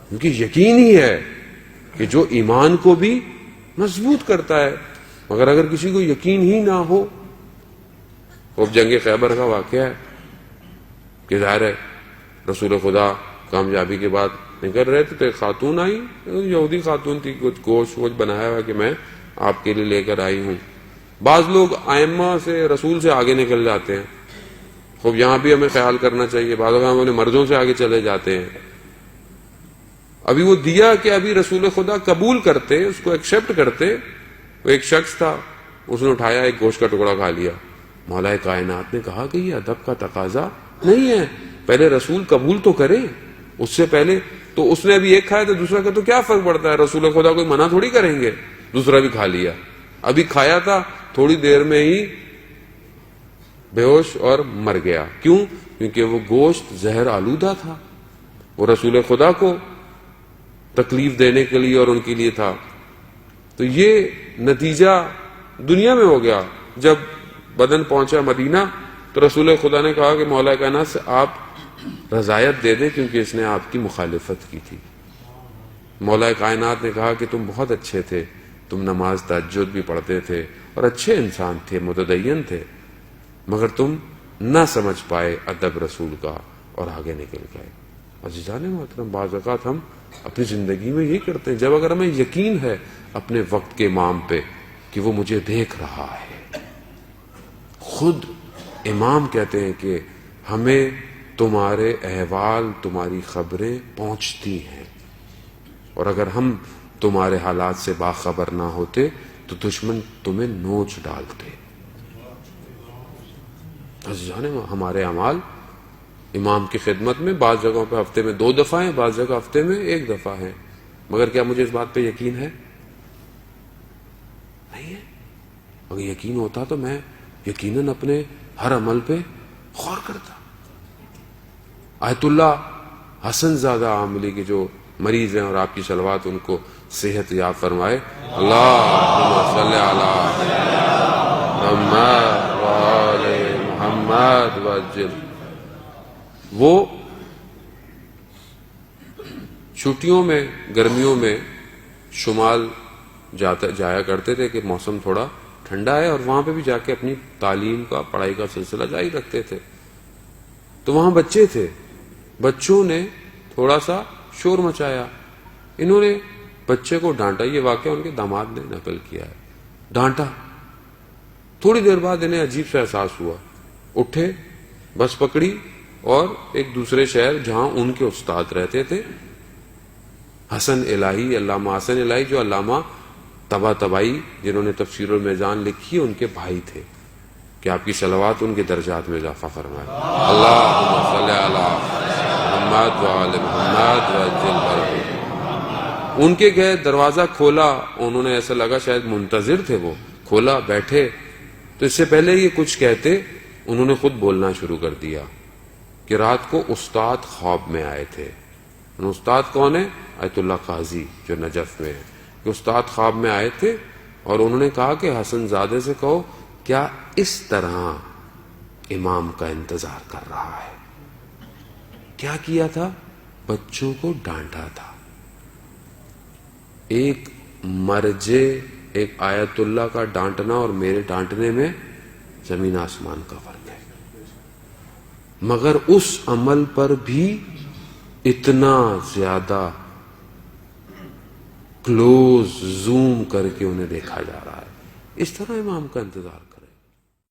کیونکہ یقین ہی ہے کہ جو ایمان کو بھی مضبوط کرتا ہے. مگر اگر کسی کو یقین ہی نہ ہو، اب جنگ خیبر کا واقعہ ہے کہ ظاہر ہے رسول خدا کامیابی کے بعد نکل رہے تھے تو ایک خاتون آئی، یہودی خاتون تھی، کچھ گوشت ووشت بنایا ہوا کہ میں آپ کے لیے لے کر آئی ہوں. بعض لوگ ائمہ سے، رسول سے آگے نکل جاتے ہیں. خوب یہاں بھی ہمیں خیال کرنا چاہیے، بعض اوقات ہم اپنے مردوں سے آگے چلے جاتے ہیں. ابھی وہ دیا کہ ابھی رسول خدا قبول کرتے، اس کو ایکسپٹ کرتے. وہ ایک شخص تھا، اس نے اٹھایا ایک گوشت کا ٹکڑا کھا لیا. مولا کائنات نے کہا کہ یہ ادب کا تقاضا نہیں ہے، پہلے رسول قبول تو کرے اس سے پہلے. تو اس نے ابھی ایک کھایا تو دوسرا کا تو کیا فرق پڑتا ہے، رسول خدا کوئی منع تھوڑی کریں گے. دوسرا بھی کھا لیا. ابھی کھایا تھا، تھوڑی دیر میں ہی بے ہوش اور مر گیا. کیوں؟ کیونکہ وہ گوشت زہر آلودہ تھا، وہ رسول خدا کو تکلیف دینے کے لیے اور ان کے لیے تھا. تو یہ نتیجہ دنیا میں ہو گیا. جب بدن پہنچا مدینہ تو رسول خدا نے کہا کہ مولا کائنات سے آپ رضایت دے دیں کیونکہ اس نے آپ کی مخالفت کی تھی. مولا کائنات نے کہا کہ تم بہت اچھے تھے، تم نماز تہجد بھی پڑھتے تھے اور اچھے انسان تھے، متدین تھے، مگر تم نہ سمجھ پائے ادب رسول کا اور آگے نکل گئے. عزیزان محترم، بعض اوقات ہم اپنی زندگی میں یہی کرتے ہیں. جب اگر ہمیں یقین ہے اپنے وقت کے امام پہ کہ وہ مجھے دیکھ رہا ہے، خود امام کہتے ہیں کہ ہمیں تمہارے احوال، تمہاری خبریں پہنچتی ہیں، اور اگر ہم تمہارے حالات سے باخبر نہ ہوتے تو دشمن تمہیں نوچ ڈالتے. عزیزان، ہمارے اعمال امام کی خدمت میں بعض جگہوں پہ ہفتے میں 2 دفعہ ہیں، بعض جگہ ہفتے میں 1 دفعہ ہیں. مگر کیا مجھے اس بات پہ یقین ہے؟ نہیں ہے. اگر یقین ہوتا تو میں یقیناً اپنے ہر عمل پہ غور کرتا. آیت اللہ حسن زادہ عاملی کے جو مریض ہیں، اور آپ کی صلوات ان کو صحت یاب فرمائے. اللہم صلی علی محمد وآل محمد وعجل. وہ چھٹیوں میں، گرمیوں میں شمال جایا کرتے تھے کہ موسم تھوڑا ٹھنڈا ہے، اور وہاں پہ بھی جا کے اپنی تعلیم کا، پڑھائی کا سلسلہ جاری رکھتے تھے. تو وہاں بچے تھے، بچوں نے تھوڑا سا شور مچایا. انہوں نے بچے کو ڈانٹا. یہ واقعہ ان کے داماد نے نقل کیا ہے. ڈانٹا. تھوڑی دیر بعد انہیں عجیب سا احساس ہوا، اٹھے، بس پکڑی اور ایک دوسرے شہر جہاں ان کے استاد رہتے تھے، حسن الہی، علامہ حسن الہی، جو علامہ طباطبائی جنہوں نے تفسیر المیزان لکھی، ان کے بھائی تھے، کہ آپ کی صلوات ان کے درجات میں اضافہ فرمائے. اللہم صلی علی محمد وآل محمد وعجل فرجہ. ان کے گئے، دروازہ کھولا، انہوں نے ایسا لگا شاید منتظر تھے، وہ کھولا، بیٹھے. تو اس سے پہلے یہ کچھ کہتے، انہوں نے خود بولنا شروع کر دیا کہ رات کو استاد خواب میں آئے تھے. استاد کون ہے؟ آیت اللہ قاضی جو نجف میں ہے. کہ استاد خواب میں آئے تھے اور انہوں نے کہا کہ حسن زادے سے کہو کیا اس طرح امام کا انتظار کر رہا ہے. کیا کیا تھا؟ بچوں کو ڈانٹا تھا. ایک مرجے، ایک آیت اللہ کا ڈانٹنا اور میرے ڈانٹنے میں زمین آسمان کا فرق ہے. مگر اس عمل پر بھی اتنا زیادہ کلوز زوم کر کے انہیں دیکھا جا رہا ہے. اس طرح امام کا انتظار کر.